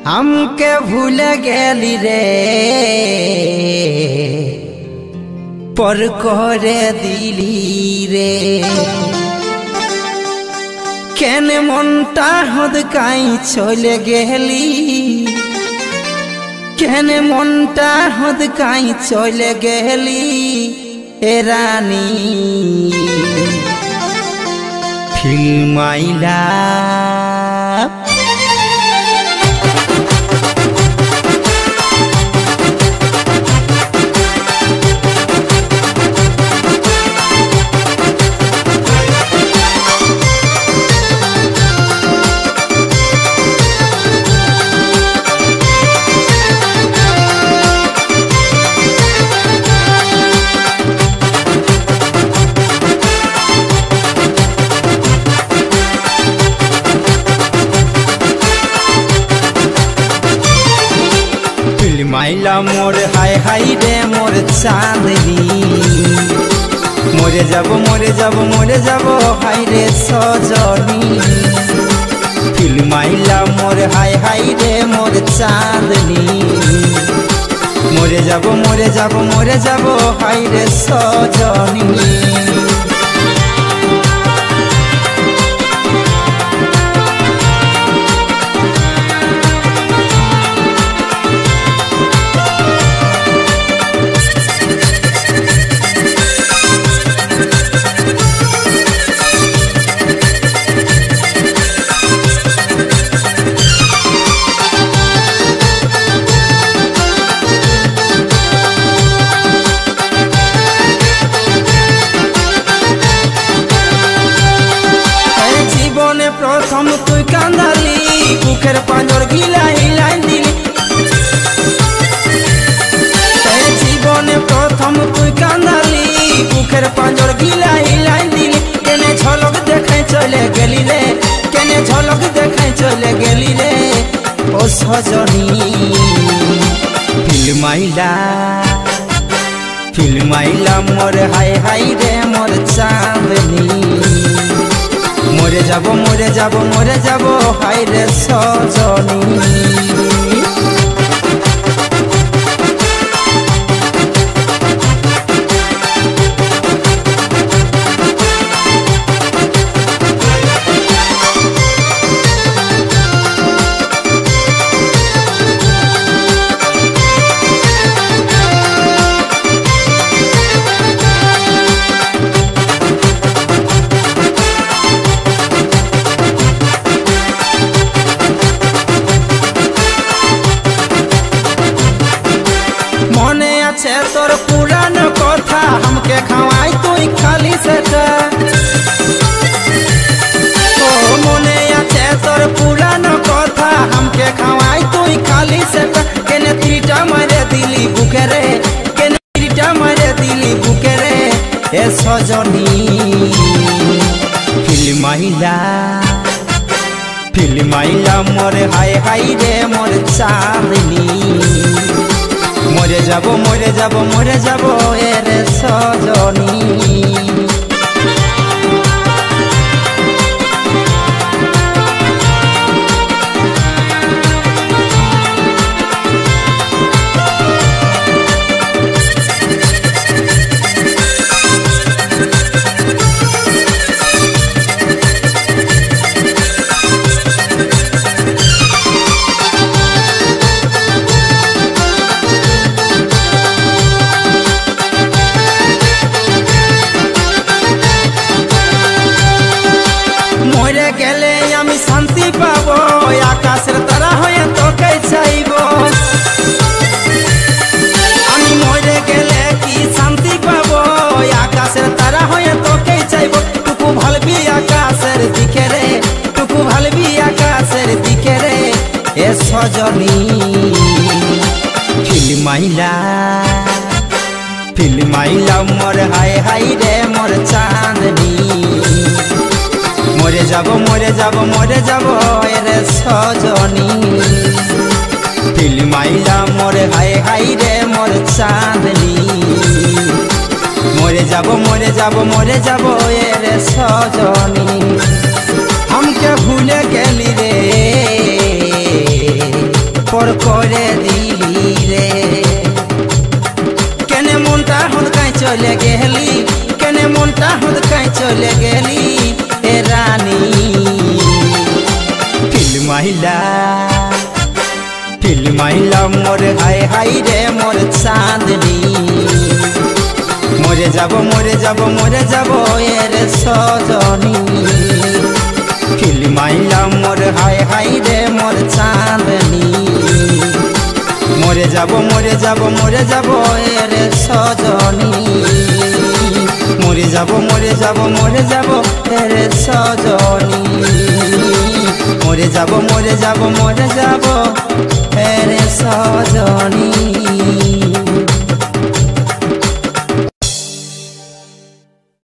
हमके भूल गेली रे पर करे दिली रे केने मनटा हदकाई चले गेली केने मनटा हदकाई चले गेली ए रानी फिल्म आइला माइला मोर हाय हाय रे मोर चांदनी मोरे जब हाय रे सजनी फिल्म माइला मोर हाय हाय रे मोर चांदनी मोरे जब हाय रे सजनी प्रथम तुई कांदाली बुकेर पांजर गिलाई हिलाई दिली जीवने प्रथम तुई कांदाली बुकेर पांजर गिलाई हिलाई दिली केने झलक देखाई चले गेली रे केने झलक देखाई चले गेली रे ओ सजनी फिल्म आइला मोर हाय हाय रे मोर चांदनी मोरे जाबो हाय रे सजनी तोर पुरान कथा हमके खवाई तुई खाली सेटा ओ मने आछे तोर पुरान कथा हमके खवाई तुई खाली सेटा केने त्रिटा मारे दिली बुके रे केने त्रिटा मारे दिली बुके रे ए सजनी फिल्म आइला मोर हाय हाय रे मोर चांदनी मोरे जाबो एरे सजनी शांति पाबो आकाशेर तारा हये तोके चाइबो आमी मरे गेले कि शांति पाबो आकाशेर तारा हये तोके चाइबो टुकु भालबी आकाशेर दिके रे टुकु भालबी आकाशेर दिके रे ए सजनी फिल्म आइला मोर हाय हाय रे मोर चांदनी मोरे जाबो एरे सजनी फिल्म आइला मोर हाय हाय रे मोर चांदनी मोरे जाबो एरे सजनी हमके भूल गेली रे করে দিলি রে কেনে মনটা হুদকাই চলে গেলি কেনে মনটা হুদকাই চলে গেলি এ রানী ফিল্মাইলা মোর হাই হাই রে মোর চাঁদনি মরে যাব মরে যাব মরে যাব এর সজনী ফিল্মাইলা মোর হাই হাই রে মোর চাঁদনি মরে যাব মরে যাব মরে যাব এর সজনী মরে যাব মরে যাব মরে যাব এর সজনী মরে যাব মরে যাব মরে যাব এর সজনী।